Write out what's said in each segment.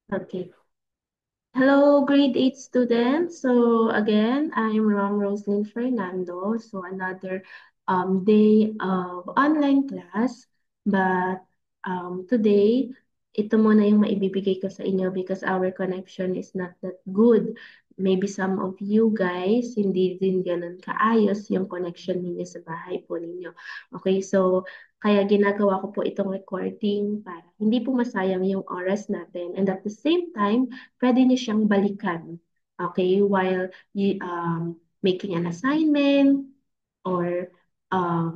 Okay. Hello, grade 8 students. So again, I'm Rom Roslyn Fernando. So another day of online class. But today, ito muna yung maibibigay ko sa inyo because our connection is not that good. Maybe some of you guys, hindi din ganun kaayos yung connection ninyo sa bahay po ninyo. Okay, so kaya ginagawa ko po itong recording para hindi po masayang yung oras natin. And at the same time, pwede niyo siyang balikan. Okay, while you making an assignment or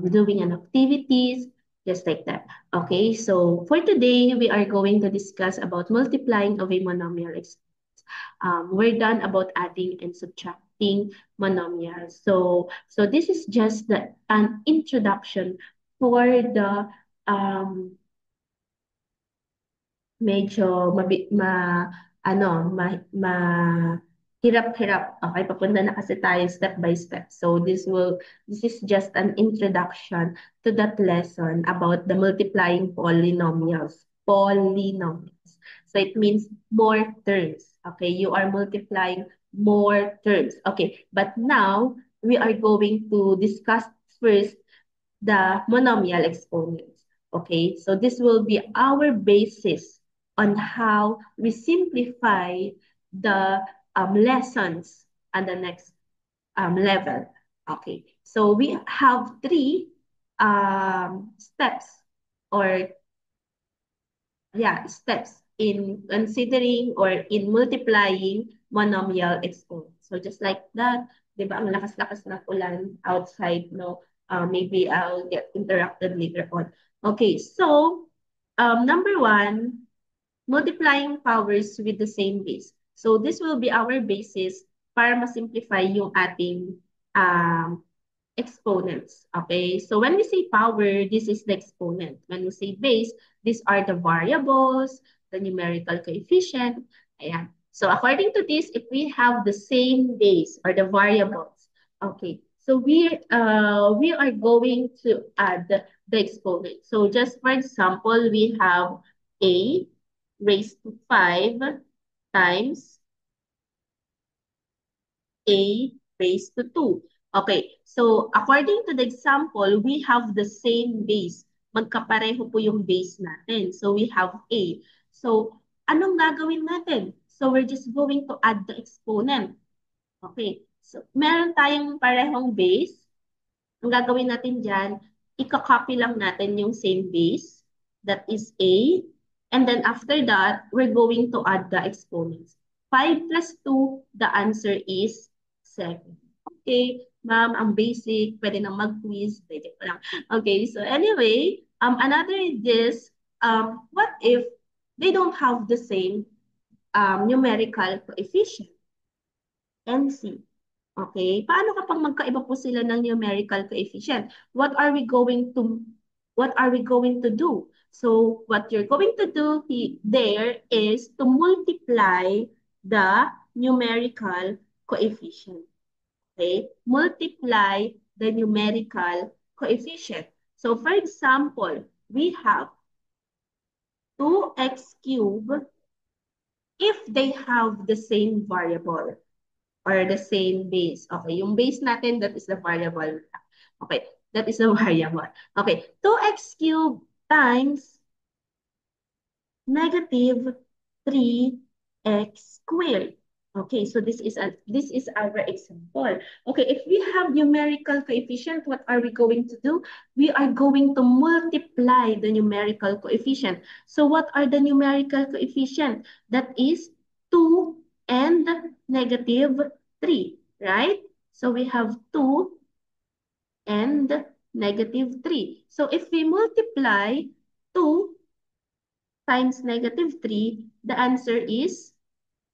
doing an activities, just like that. Okay, so for today, we are going to discuss about multiplying of a monomial exponent. We're done about adding and subtracting monomials. So this is just an introduction for the medyo hirap-hirap. Okay, papunta na kasi tayo step by step. So this is just an introduction to that lesson about the multiplying polynomials. Polynomials. So it means more terms. Okay, you are multiplying more terms. Okay, but now we are going to discuss first the monomial exponents. Okay, so this will be our basis on how we simplify the lessons on the next level. Okay, so we have three steps or steps in considering or in multiplying monomial exponents. So just like that, di ba, ang lakas-lakas ng ulan outside, no? Maybe I'll get interrupted later on. Okay, so number one, multiplying powers with the same base. So this will be our basis para ma-simplify yung ating um, exponents. Okay, so when we say power, this is the exponent. When we say base, these are the variables, the numerical coefficient. Ayan. So according to this, if we have the same base or the variables, okay, so we are going to add the exponent. So just for example, we have a raised to 5 times a raised to 2. Okay, so according to the example, we have the same base. Magkapareho po yung base natin. So we have a. So anong gagawin natin? So we're just going to add the exponent. Okay, so meron tayong parehong base. Ang gagawin natin dyan, ika-copy lang natin yung same base. That is a. And then after that, we're going to add the exponents. 5 plus 2, the answer is 7. Okay, ma'am, ang basic, pwede nang mag-quiz, pwede ko lang. Okay, so anyway, another is this, what if they don't have the same numerical coefficient? NC. Okay? Paano kapag magkaiba po sila ng numerical coefficient? What are we going to do? So, what you're going to do there is to multiply the numerical coefficient. Okay? Multiply the numerical coefficient. So, for example, we have 2x cubed if they have the same variable or the same base. Okay, yung base natin, that is the variable. Okay, that is the variable. Okay, 2x cubed times negative 3x squared. Okay, so this is our example. Okay, if we have numerical coefficient, what are we going to do? We are going to multiply the numerical coefficient. So what are the numerical coefficient? That is 2 and negative 3, right? So we have 2 and negative 3. So if we multiply 2 times negative 3, the answer is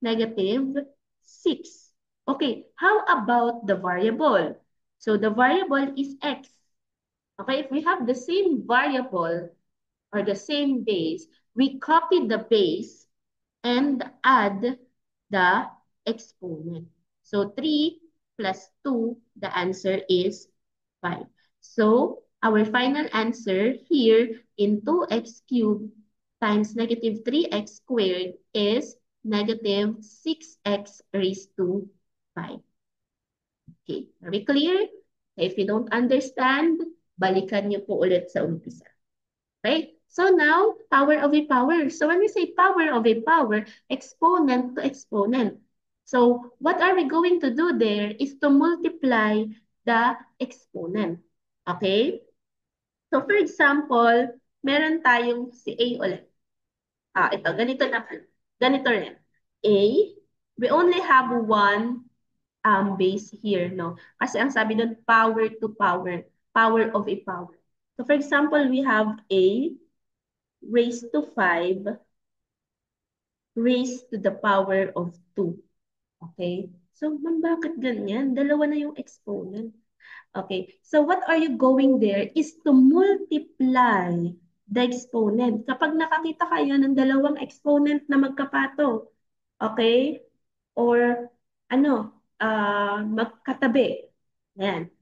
negative 6. Okay, how about the variable? So the variable is x. Okay, if we have the same variable or the same base, we copy the base and add the exponent. So 3 plus 2, the answer is 5. So our final answer here in 2x cubed times negative 3x squared is negative 6x raised to 5. Okay, very clear? If you don't understand, balikan niyo po ulit sa umpisa. Okay? So now, power of a power. So when we say power of a power, exponent to exponent. So what are we going to do there is to multiply the exponent. Okay? So for example, meron tayong si A ulit. Ito, ganito naman. Ganito rin. A, we only have one base here, no? Kasi ang sabi doon, power to power, power of a power. So for example, we have A raised to 5 raised to the power of 2. Okay? So, ma'am, bakit ganyan? Dalawa na yung exponent. Okay, so what are you going there is to multiply the exponent. Kapag nakakita kayo ng dalawang exponent na magkapato, okay? Or magkatabi. Ayan.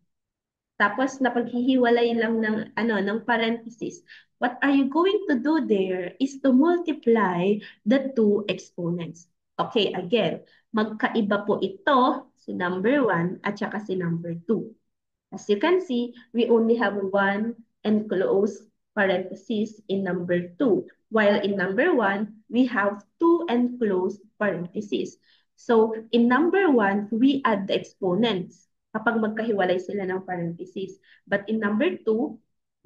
Tapos napaghihiwalay lang ng parenthesis. What are you going to do there is to multiply the two exponents. Okay, again, magkaiba po ito si number 1 at saka si number 2. As you can see, we only have one enclosed parenthesis in number 2, while in number 1, we have two enclosed parentheses. So, in number 1, we add the exponents kapag magkahiwalay sila ng parentheses. But in number 2,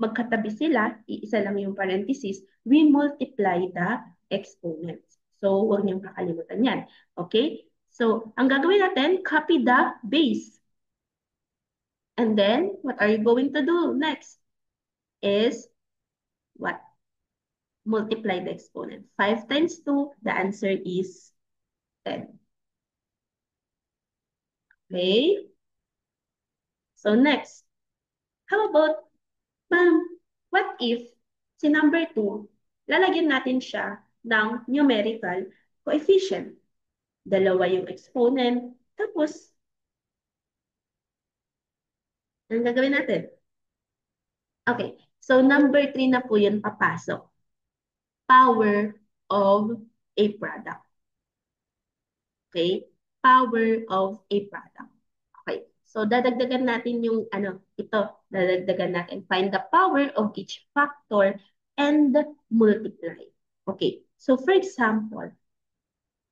magkatabi sila, iisa lang yung parenthesis, we multiply the exponents. So, huwag niyong kakalimutan yan. Okay? So, ang gagawin natin, copy the base. And then, what are you going to do next? Is what? Multiply the exponent. 5 times 2, the answer is 10. Okay? So next, how about, ma'am, what if si number 2, lalagyan natin siya ng numerical coefficient. Dalawa yung exponent, tapos, anong gagawin natin? Okay, so number 3 na po yun papasok. Power of a product. Okay? Power of a product. Okay. So, dadagdagan natin yung, ito, dadagdagan natin. Find the power of each factor and multiply. Okay. So, for example,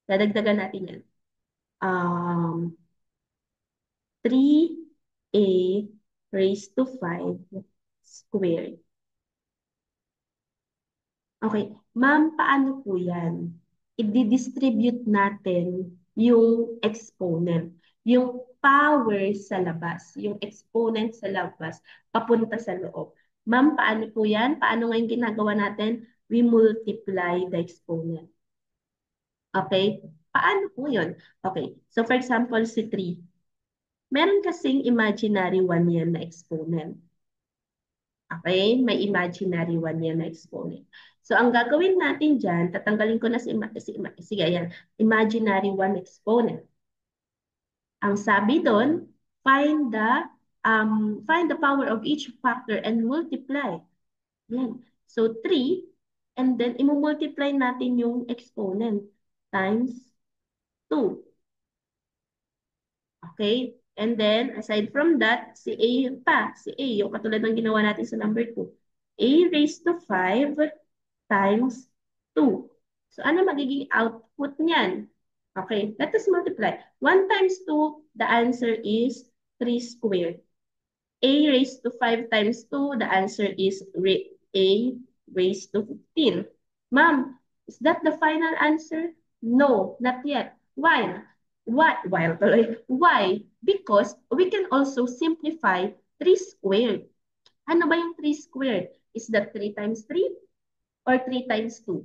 dadagdagan natin yan. 3a raised to 5 squared. Okay. Ma'am, paano po yan? I-distribute natin yung exponent. Yung power sa labas, yung exponent sa labas, papunta sa loob. Ma'am, paano po yan? Paano ngayon ginagawa natin? We multiply the exponent. Okay? Paano po yun? Okay. So, for example, si 3. Meron kasing imaginary 1 yan na exponent. Okay? May imaginary 1 yan na exponent. So, ang gagawin natin dyan, tatanggalin ko na sige, ayan, imaginary 1 exponent. Ang sabi doon, find the power of each factor and multiply. Yan. So, 3, and then imumultiply natin yung exponent times 2. Okay? And then, aside from that, si A pa. Si A, yung katulad ng ginawa natin sa number 2. A raised to 5 times 2. So, ano magiging output niyan? Okay, let us multiply. 1 times 2, the answer is 3 squared. A raised to 5 times 2, the answer is A raised to 15. Ma'am, is that the final answer? No, not yet. Why? Why? Because we can also simplify 3 squared. Ano ba yung 3 squared? Is that 3 times 3 or 3 times 2?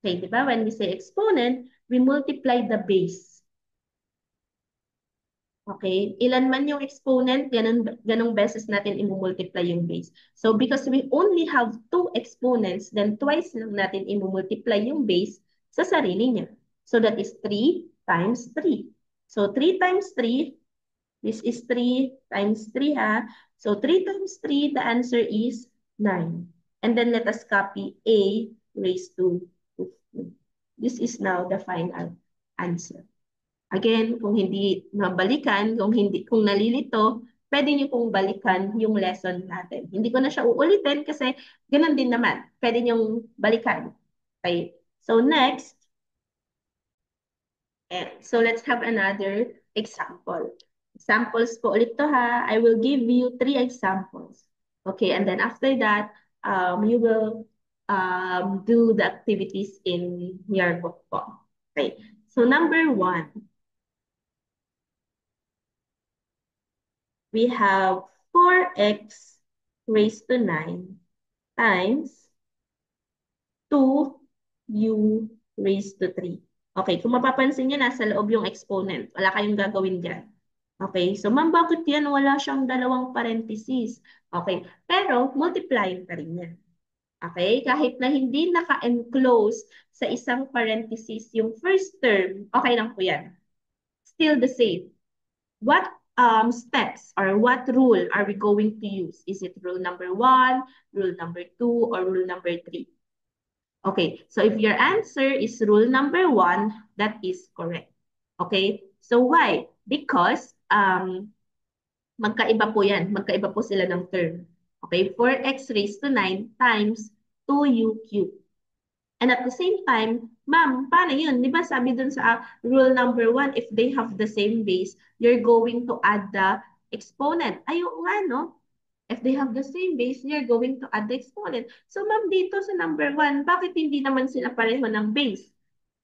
Okay, di ba? When we say exponent, we multiply the base. Okay? Ilan man yung exponent, ganong beses natin i-multiply yung base. So, because we only have 2 exponents, then twice lang natin i-multiply yung base sa sarili niya. So, that is 3 times 3. So, 3 times 3, this is 3 times 3, ha? So, 3 times 3, the answer is 9. And then, let us copy A raised to 15. This is now the final answer. Again, kung hindi mabalikan, kung nalilito, pwede niyo pong balikan yung lesson natin. Hindi ko na siya uulitin kasi ganun din naman. Pwede niyong balikan. Okay. So next, so let's have another example. Examples po ulit to ha. I will give you 3 examples. Okay, and then after that, you will do the activities in your book po. Okay, so number 1, we have 4x raised to 9 times 2u raised to 3. Okay, kung mapapansin nyo, nasa loob yung exponent. Wala kayong gagawin dyan. Okay, so ma'am, bakit yan? Wala siyang dalawang parentheses. Okay, pero multiplying pa rin yan. Okay, kahit na hindi naka-enclose sa isang parenthesis yung first term, okay lang po yan. Still the same. What steps or what rule are we going to use? Is it rule number 1, rule number 2, or rule number 3? Okay, so if your answer is rule number 1, that is correct. Okay, so why? Because magkaiba po yan. Magkaiba po sila ng term. Okay, 4x raised to 9 times 2u cubed. And at the same time, ma'am, paano yun? Di ba sabi dun sa rule number 1, if they have the same base, you're going to add the exponent. Ayun nga, no? If they have the same base, you're going to add the exponent. So ma'am, dito sa number 1, bakit hindi naman sila pareho ng base?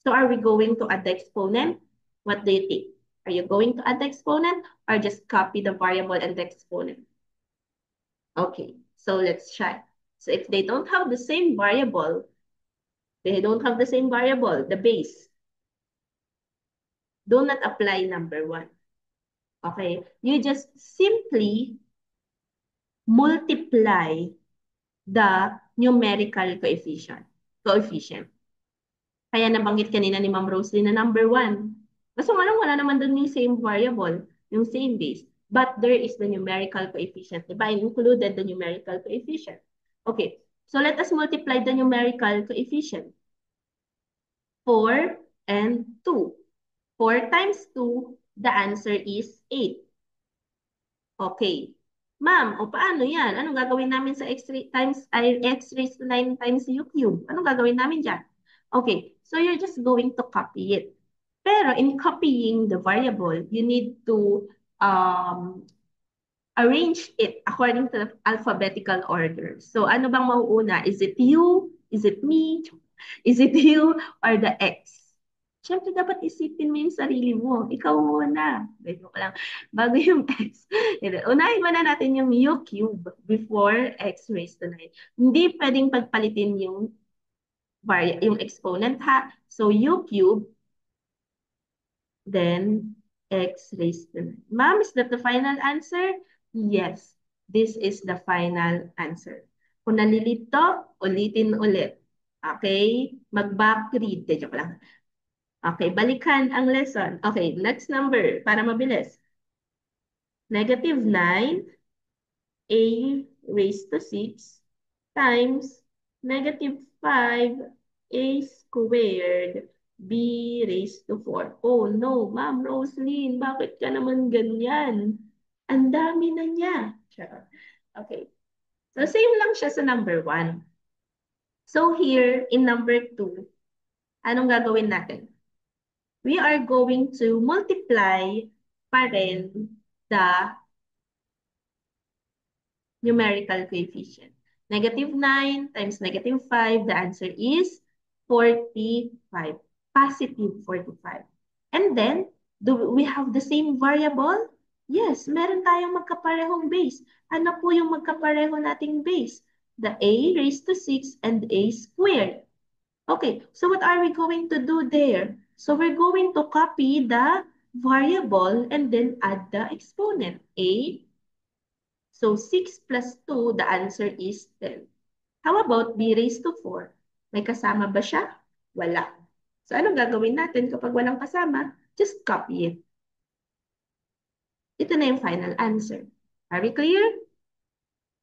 So are we going to add the exponent? What do you think? Are you going to add the exponent or just copy the variable and the exponent? Okay, so let's try. So if they don't have the same variable, the base, do not apply number 1. Okay, you just simply multiply the numerical coefficient. Kaya nabanggit kanina ni Ma'am Roslyn na number 1. Kaso nga lang, wala naman dun yung same variable, yung same base. But there is the numerical coefficient. Diba? I included the numerical coefficient. Okay, so let us multiply the numerical coefficient. 4 and 2. 4 times 2, the answer is 8. Okay. Ma'am, o paano yan? Anong gagawin namin sa x raised to 9 times u cube? Anong gagawin namin dyan? Okay, so you're just going to copy it. Pero in copying the variable, you need to arrange it according to the alphabetical order. So ano bang mauuna? Is it you? Is it me? Is it you or the X? Siyempre, dapat isipin mo yung sarili mo. Ikaw muna. Ganyan ko lang. Bago yung X. Unahin muna natin yung U cube before X raised to 9. Hindi pwedeng pagpalitin yung exponent ha. So, U cube, then X raised to 9. Ma'am, is that the final answer? Yes, this is the final answer. Kung nalilito, ulitin ulit. Okay? Mag-back read. Joke lang. Okay, balikan ang lesson. Okay, next number para mabilis. Negative 9, a raised to 6 times negative 5, a squared, b raised to 4. Oh no, Ma'am Roslyn, bakit ka naman ganyan? Ang dami na niya. Sure. Okay, so same lang siya sa number 1. So here, in number 2, anong gagawin natin? We are going to multiply pa rin the numerical coefficient. Negative 9 times negative 5, the answer is 45. Positive 45. And then, do we have the same variable? Yes, meron tayong magkaparehong base. Ano po yung magkapareho nating base? The a raised to 6 and a squared. Okay, so what are we going to do there? So we're going to copy the variable and then add the exponent, a. So 6 plus 2, the answer is 10. How about b raised to 4? May kasama ba siya? Wala. So anong gagawin natin kapag walang kasama? Just copy it. Ito na yung final answer. Are we clear?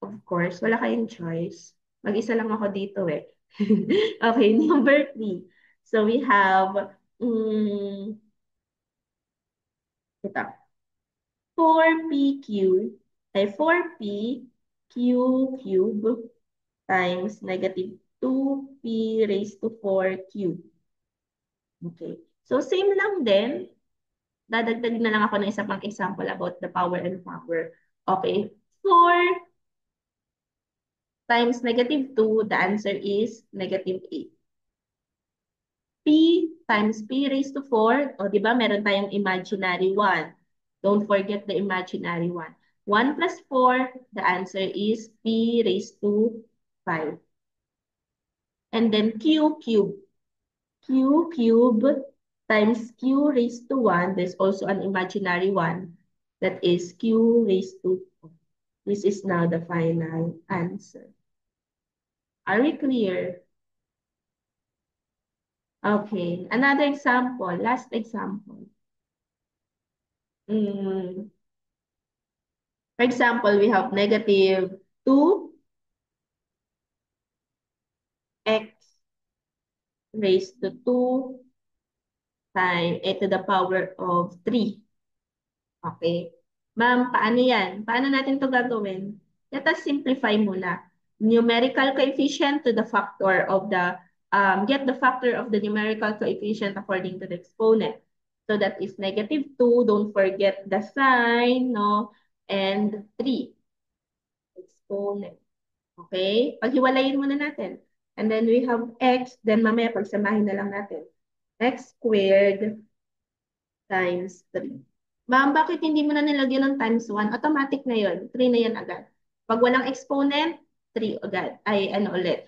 Of course, wala kayong choice. Mag-isa lang ako dito eh. Okay, number 3. So we have, mm, ito, 4pq ay 4p q cube times negative 2p raised to 4 cube. Okay. So same lang din. Dadagdag na lang ako ng isa pang example about the power and power. Okay. 4 times negative 2, the answer is negative 8. P times P raised to 4, o di ba meron tayong imaginary 1. Don't forget the imaginary 1. 1 plus 4, the answer is P raised to 5. And then Q cube. Q cube times Q raised to 1, there's also an imaginary 1. That is Q raised to 4. This is now the final answer. Are we clear? Okay, another example, last example. Mm, For example, we have negative 2x raised to 2 times a to the power of 3. Okay. Ma'am, paano yan? Paano natin to gagawin? Let us simplify muna. Numerical coefficient to the factor of the, get the factor of the numerical coefficient according to the exponent. So that is negative 2. Don't forget the sign, no? And 3. Exponent. Okay? Paghiwalayin muna natin. And then we have x, then mamaya pagsamahin na lang natin. X squared times 3. Ma'am, bakit hindi mo na nilagyan ng times 1? Automatic na yon. 3 na yan agad. Pag walang exponent, 3 agad. Ay, ano ulit.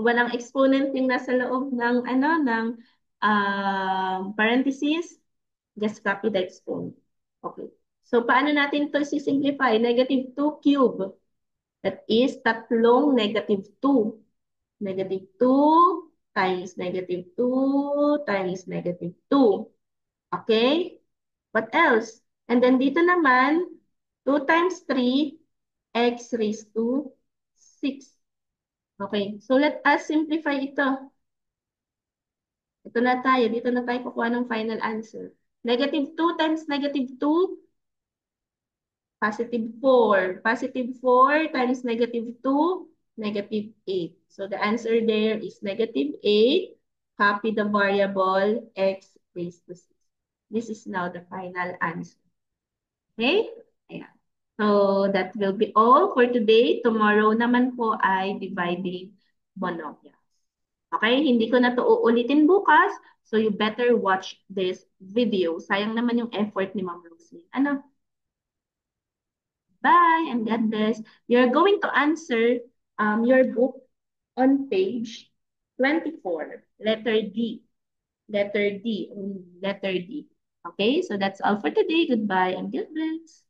Walang exponent yung nasa loob ng, parentheses, just copy the exponent. Okay. So, paano natin to sisimplify? Negative 2 cube. That is tatlong negative 2. Negative 2 times negative 2 times negative 2. Okay? What else? And then dito naman, 2 times 3, x raised to 6. Okay, so let us simplify ito. Ito na tayo. Dito na tayo kukuha ng final answer. Negative 2 times negative 2, positive 4. Positive 4 times negative 2, negative 8. So the answer there is negative 8. Copy the variable x raised to 6. This is now the final answer. Okay? Ayan. So that will be all for today. Tomorrow naman po ay dividing monomials. Okay? Hindi ko na to uulitin bukas. So you better watch this video. Sayang naman yung effort ni Ma'am Rosie. Ano? Bye and God bless. You're going to answer your book on page 24, letter D. Letter D. Letter D. Okay, so that's all for today. Goodbye and God bless.